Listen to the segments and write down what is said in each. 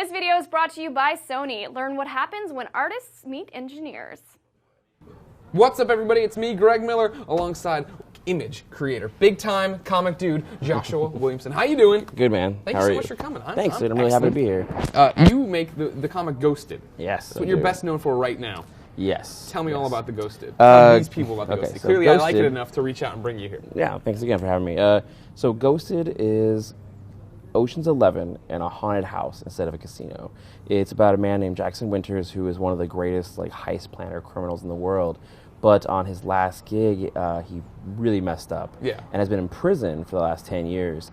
This video is brought to you by Sony. Learn what happens when artists meet engineers. What's up, everybody? It's me, Greg Miller, alongside image creator, big-time comic dude, Joshua Williamson. How you doing? Good, man. Thank you so much for coming. Thanks, dude. I'm really happy to be here. You make the comic Ghosted. Yes. That's what you're best known for right now. Yes. Tell me all about the Ghosted. Tell these people about the okay, Ghosted. so Clearly, Ghosted, I like it enough to reach out and bring you here. Yeah, thanks again for having me. So Ghosted is Ocean's 11 and a haunted house instead of a casino. It's about a man named Jackson Winters, who is one of the greatest heist planner criminals in the world. But on his last gig, he really messed up and has been in prison for the last 10 years.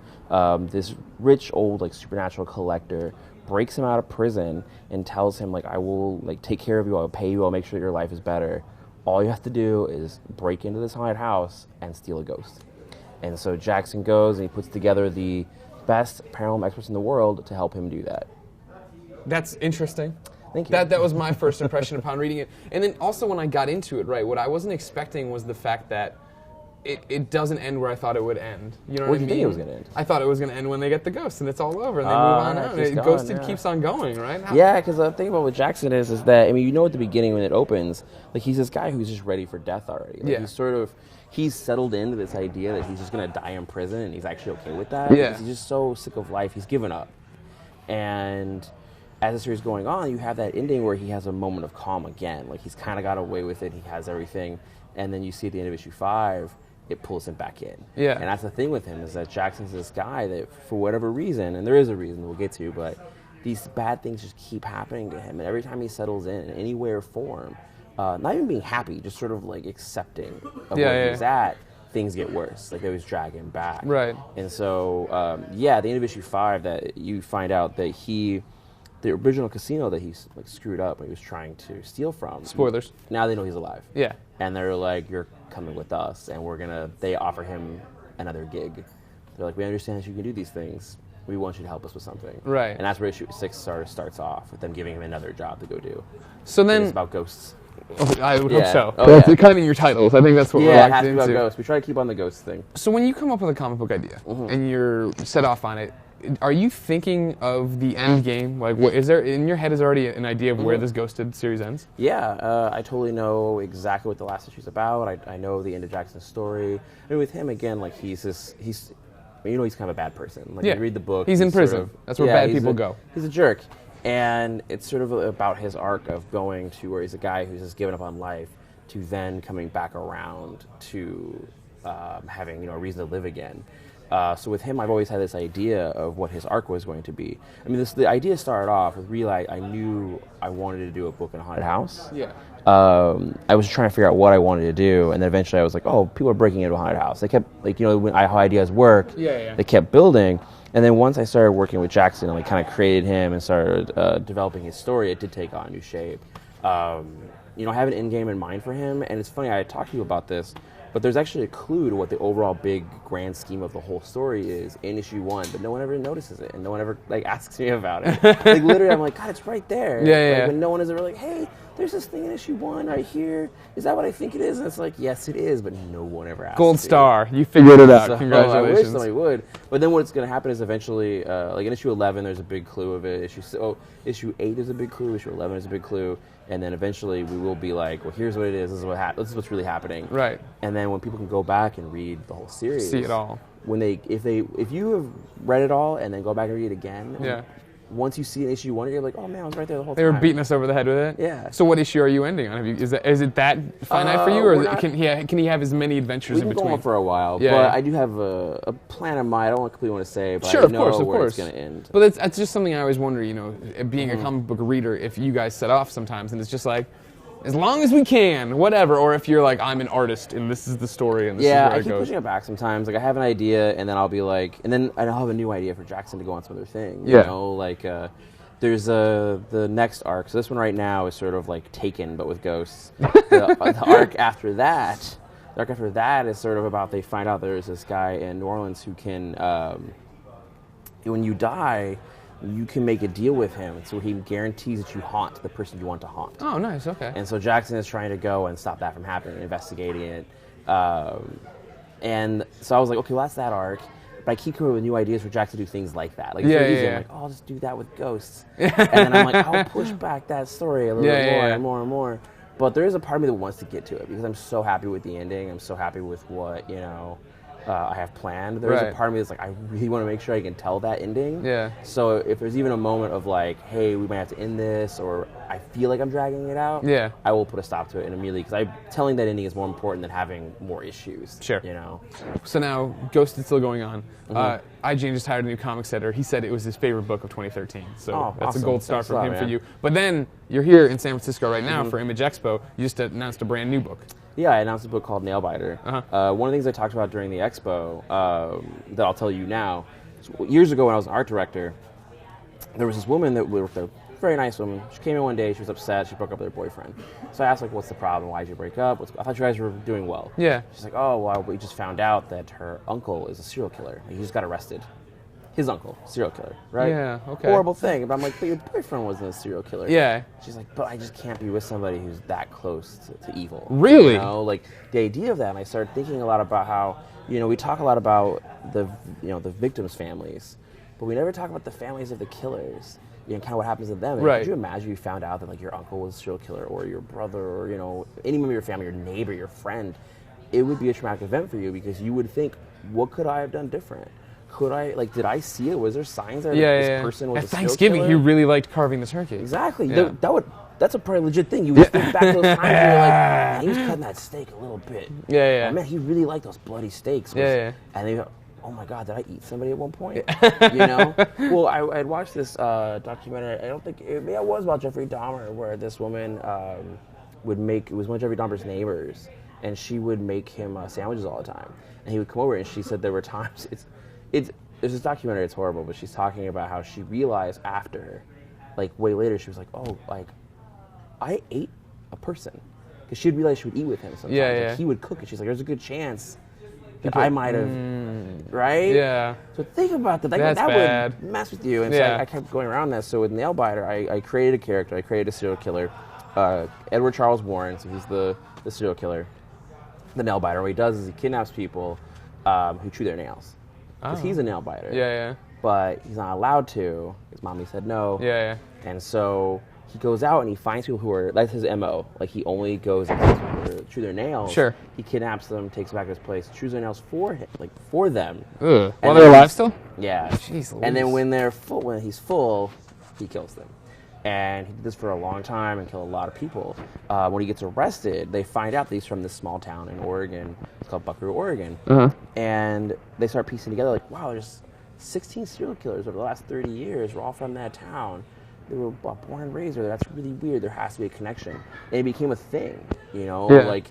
This rich, old, supernatural collector breaks him out of prison and tells him, I will, take care of you, I'll pay you, I'll make sure that your life is better. All you have to do is break into this haunted house and steal a ghost. And so Jackson goes and he puts together the best paranormal experts in the world to help him do that. That's interesting. Thank you. That was my first impression upon reading it. And then also when I got into it, what I wasn't expecting was the fact that it doesn't end where I thought it would end. You know what I mean? Where did you think it was going to end? I thought it was going to end when they get the ghost and it's all over and they move on out. Ghosted keeps on going, right? Yeah, because the thing about what Jackson is that, at the beginning when it opens, he's this guy who's just ready for death already. He's settled into this idea that he's just going to die in prison and he's actually okay with that. Yeah. He's just so sick of life, he's given up. And as the series is going on, you have that ending where he has a moment of calm again. He's kind of got away with it, he has everything. And then you see at the end of issue 5, it pulls him back in. Yeah. And that's the thing with him, is that Jackson's this guy that, for whatever reason, and there is a reason we'll get to, but these bad things just keep happening to him. And every time he settles in any way or form, not even being happy, just sort of accepting of where he's at, things get worse. They always drag him back. Right. And so, at the end of issue 5, that you find out that the original casino that he screwed up when he was trying to steal from. Spoilers. Now they know he's alive. Yeah. And they're like, you're coming with us, and they offer him another gig. They're like, we understand that you can do these things. We want you to help us with something. Right. And that's where issue 6 starts off, with them giving him another job to go do. So then... It's about ghosts. I would hope so. Oh, that's kind of in your titles. I think that's what we're it has to into. be about ghosts. We try to keep on the ghost thing. So when you come up with a comic book idea and you're set off on it, are you thinking of the end game? What is there in your head? Is already an idea of where this Ghosted series ends? Yeah, I totally know exactly what the last issue's about. I know the end of Jackson's story. With him again, he's kind of a bad person. You read the book. He's in prison. That's where bad people go. He's a jerk. And it's sort of about his arc of going to where he's a guy who's just given up on life to then coming back around to having a reason to live again. So with him, I've always had this idea of what his arc was going to be. The idea started off with I knew I wanted to do a book in a haunted house. Yeah. I was trying to figure out what I wanted to do, and then eventually I was like, oh, people are breaking into a haunted house. They kept, how ideas work, they kept building. And then once I started working with Jackson and kind of created him and started developing his story, it did take on a new shape. I have an end game in mind for him, and it's funny, I talked to you about this, but there's actually a clue to what the overall big grand scheme of the whole story is in issue 1, but no one ever notices it, and no one ever asks me about it. Literally, I'm like, God, it's right there. When no one is ever like, hey, there's this thing in issue 1 right here. Is that what I think it is? And it's like, yes, it is, but no one ever asks. Gold star. You figured it out. Congratulations. I wish somebody would. But then what's going to happen is eventually, in issue 11, there's a big clue of it. Issue 8 is a big clue. Issue 11 is a big clue. And then eventually we will be like, well, here's what it is. This is what's really happening. Right. And then when people can go back and read the whole series, see it all. If you have read it all and then go back and read it again, once you see issue 1, you're like, oh man, I was right there the whole time. They were beating us over the head with it? Yeah. So what issue are you ending on? Is it that finite for you, or can he have as many adventures in between? We can go on for a while, but I do have a plan in mind. I don't completely want to say, but I know where it's going to end. But that's just something I always wonder, being a comic book reader, if you guys set off sometimes and it's just like, as long as we can, whatever, or if you're like, I'm an artist and this is the story and this is where it goes. Yeah, I keep pushing it back sometimes. I have an idea and then I'll be like, and then I'll have a new idea for Jackson to go on some other thing. There's the next arc. So this one right now is sort of Taken, but with ghosts. The arc after that is sort of about, they find out there's this guy in New Orleans who can, when you die, you can make a deal with him, so he guarantees that you haunt the person you want to haunt. Oh, nice, okay. And so Jackson is trying to go and stop that from happening, investigating it. And so I was like, okay, well, that's that arc. But I keep coming up with new ideas for Jack to do things like that. Like, Yeah, it's very easy. yeah, I'm yeah. like, oh, I'll just do that with ghosts. And then I'm like, I'll push back that story a little bit more and more and more. But there is a part of me that wants to get to it because I'm so happy with the ending. I'm so happy with what, I have planned. There's a part of me that's like, I really want to make sure I can tell that ending. Yeah. So if there's even a moment of like, hey, we might have to end this, or I feel like I'm dragging it out, Yeah. I will put a stop to it immediately because telling that ending is more important than having more issues. Sure. So now, Ghost is still going on. IGN just hired a new comics editor. He said it was his favorite book of 2013. So that's awesome. a gold star Thanks from a lot, him man. for you. But then you're here in San Francisco right now for Image Expo. You just announced a brand new book. Yeah, I announced a book called Nailbiter. One of the things I talked about during the expo that I'll tell you now, years ago when I was an art director, there was this woman that worked there, very nice woman. She came in one day, she was upset, she broke up with her boyfriend. So I asked, like, what's the problem? Why did you break up? I thought you guys were doing well. Yeah. She's like, oh, well, we just found out that her uncle is a serial killer. He just got arrested. His uncle, serial killer, right? Yeah, okay. Horrible thing. But I'm like, but your boyfriend wasn't a serial killer. Yeah. She's like, but I just can't be with somebody who's that close to evil. Really? Like the idea of that, and I started thinking a lot about how, we talk a lot about the victims' families, but we never talk about the families of the killers. Kind of what happens to them. And right. Could you imagine you found out that like your uncle was a serial killer, or your brother, or any member of your family, your neighbor, your friend? It would be a traumatic event for you because you would think, what could I have done different? Did I see it? Was there signs that this person was At a serial Thanksgiving, killer? he really liked carving the turkey. Exactly. Yeah. That's a pretty legit thing. You would think back to those times where you're like, man, he was cutting that steak a little bit. Yeah. Oh, man, he really liked those bloody steaks. Yeah. And they go, oh my God, did I eat somebody at one point? Well, I'd watched this documentary. I don't think, it was about Jeffrey Dahmer, where this woman it was one of Jeffrey Dahmer's neighbors, and she would make him sandwiches all the time. And he would come over, and she said there were times, there's this documentary, it's horrible, but she's talking about how she realized after, like way later, she was like, oh, like, I ate a person. Because she'd realize she would eat with him sometimes. Yeah. Like, he would cook it. She's like, there's a good chance that I might have, right? Yeah. So think about that. That's that bad. would mess with you. And so I kept going around that. So with Nailbiter, I created a character. I created a serial killer, Edward Charles Warren. So he's the serial killer, the Nailbiter. What he does is he kidnaps people who chew their nails. Because he's a nail biter. Yeah. But he's not allowed to. His mommy said no. Yeah. And so he goes out and he finds people who are, that's his MO. Like, he only goes and finds people who chew their nails. Sure. He kidnaps them, takes them back to his place, chews their nails for him, like, for them. Ugh. While And they're then- alive still? Yeah. Jeez And then Louise. when he's full, he kills them. And he did this for a long time and killed a lot of people. When he gets arrested, they find out that he's from this small town in Oregon. It's called Buckaroo, Oregon. And they start piecing together, like, wow, there's 16 serial killers over the last 30 years. We're all from that town. They were born and raised there. That's really weird. There has to be a connection. And it became a thing, Yeah. Like,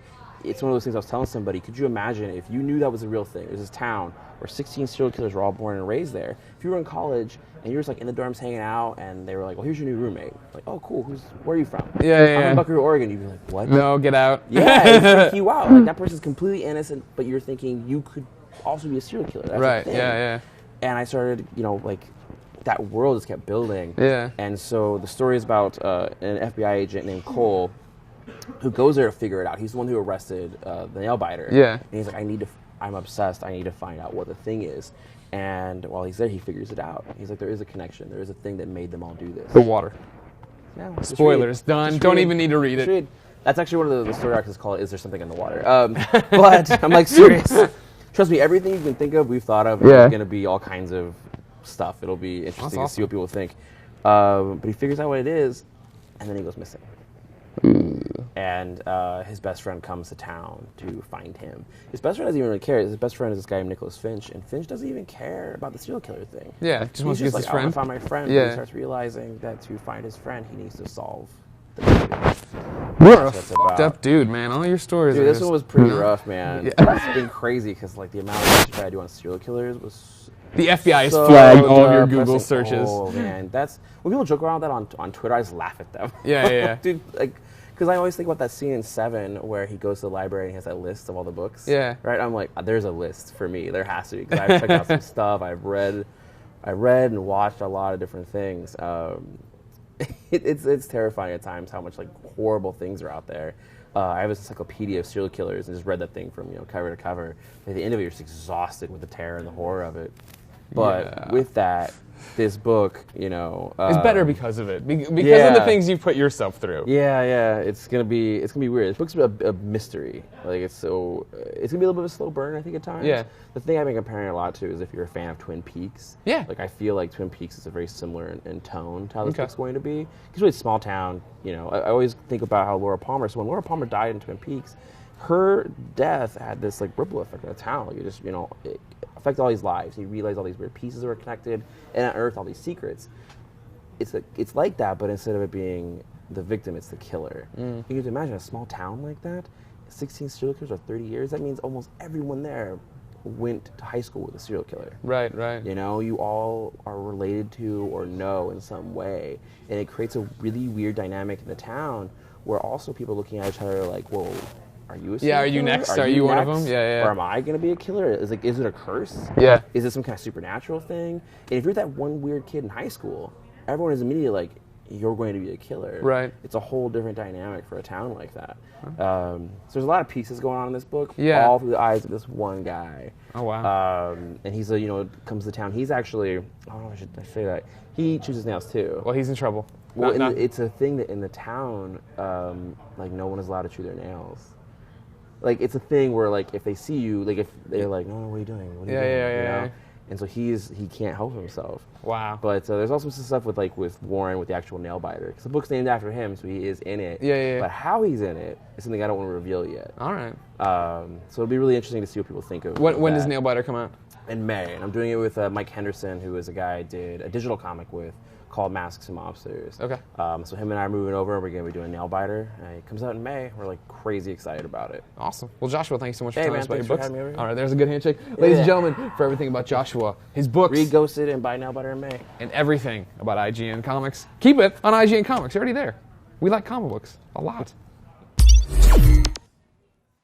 it's one of those things I was telling somebody. Could you imagine if you knew that was a real thing? There's this town where 16 serial killers were all born and raised there. If you were in college and you were just like in the dorms hanging out and they were like, well, here's your new roommate. Like, oh, cool. Where are you from? Yeah. I'm in Buckaroo, Oregon. You'd be like, what? No, get out. Yeah, it would freak you out. Like, that person's completely innocent, but you're thinking you could also be a serial killer. That's Right. a thing. Yeah. And I started, like, that world just kept building. Yeah. And so the story is about an FBI agent named Cole who goes there to figure it out. He's the one who arrested the nail biter. Yeah. And he's like, I'm obsessed. I need to find out what the thing is. And while he's there, he figures it out. He's like, there is a connection. There is a thing that made them all do this. The water. Yeah, just Spoilers. read. Done. Just Don't read. even need to read Just it. read. That's actually one of the story arcs is called "Is There Something in the Water?" But I'm like, serious. Trust me, everything you can think of, we've thought of. Yeah. Is going to be all kinds of stuff. It'll be interesting to see what people think. But he figures out what it is, and then he goes missing. And his best friend comes to town to find him. His best friend doesn't even really care. His best friend is this guy named Nicholas Finch, and Finch doesn't even care about the serial killer thing. Yeah, just wants to He's get just his like, I want friend. to find my friend. Yeah. But he starts realizing that to find his friend, he needs to solve the mystery. You're a That's about- fucked up dude, man. All your stories Dude, are this just, one was pretty rough, man. Yeah. It's been crazy because like the amount of research I do on serial killers was The FBI is so flagging all of your Google depressing. searches. Oh man, that's when people joke around that on Twitter. I just laugh at them. Yeah. Dude, like, because I always think about that scene in Seven where he goes to the library and he has that list of all the books. Yeah. Right. I'm like, there's a list for me. There has to be because I've checked out some stuff. I read and watched a lot of different things. It's terrifying at times how much like horrible things are out there. I have a encyclopedia of serial killers and just read that thing from cover to cover. At the end of it, you're just exhausted with the terror and the horror of it. But with that, this book, it's better because of it, because of the things you've put yourself through. Yeah, it's gonna be weird. This book's a mystery. Like it's gonna be a little bit of a slow burn, I think, at times. Yeah. The thing I've been comparing a lot to is if you're a fan of Twin Peaks. Yeah. Like I feel like Twin Peaks is a very similar in tone to how this book's going to be. It's really small town. I always think about how Laura Palmer. So when Laura Palmer died in Twin Peaks, her death had this like ripple effect on the town. Like it just it affected all these lives. You realize all these weird pieces were connected and unearthed all these secrets. It's like that, but instead of it being the victim, it's the killer. You can imagine a small town like that, 16 serial killers or 30 years. That means almost everyone there went to high school with a serial killer. Right. You all are related to or know in some way, and it creates a really weird dynamic in the town where also people are looking at each other like, whoa. Are you a serial killer? Are you next? Are you one of them? Yeah. Or am I going to be a killer? Is it a curse? Yeah. Is it some kind of supernatural thing? And if you're that one weird kid in high school, everyone is immediately like, you're going to be a killer. Right. It's a whole different dynamic for a town like that. So there's a lot of pieces going on in this book, all through the eyes of this one guy. Oh, wow. And he's comes to town. He's actually, I should say that. He chews his nails too. Well, he's in trouble. Well, it's a thing that in the town, like no one is allowed to chew their nails. Like it's a thing where like if they see you, like if they're like, no, what are you doing? What are you doing? Yeah. And so he can't help himself. Wow. But there's also some stuff with Warren with the actual nail biter, because the book's named after him, so he is in it. Yeah. But how he's in it is something I don't want to reveal yet. All right. So it'll be really interesting to see what people think of. When does Nailbiter come out? In May, and I'm doing it with Mike Henderson, who is a guy I did a digital comic with called Masks and Mobsters. Okay. So him and I are moving over, and we're going to be doing Nailbiter. It comes out in May. We're like crazy excited about it. Awesome. Well, Joshua, thank you so much for telling us about your thanks for books. having me over here. All right, there's a good handshake. Ladies and gentlemen, for everything about Joshua, his books, Read Ghosted and buy Nailbiter in May. and everything about IGN Comics, keep it on IGN Comics. You're already there. We like comic books a lot.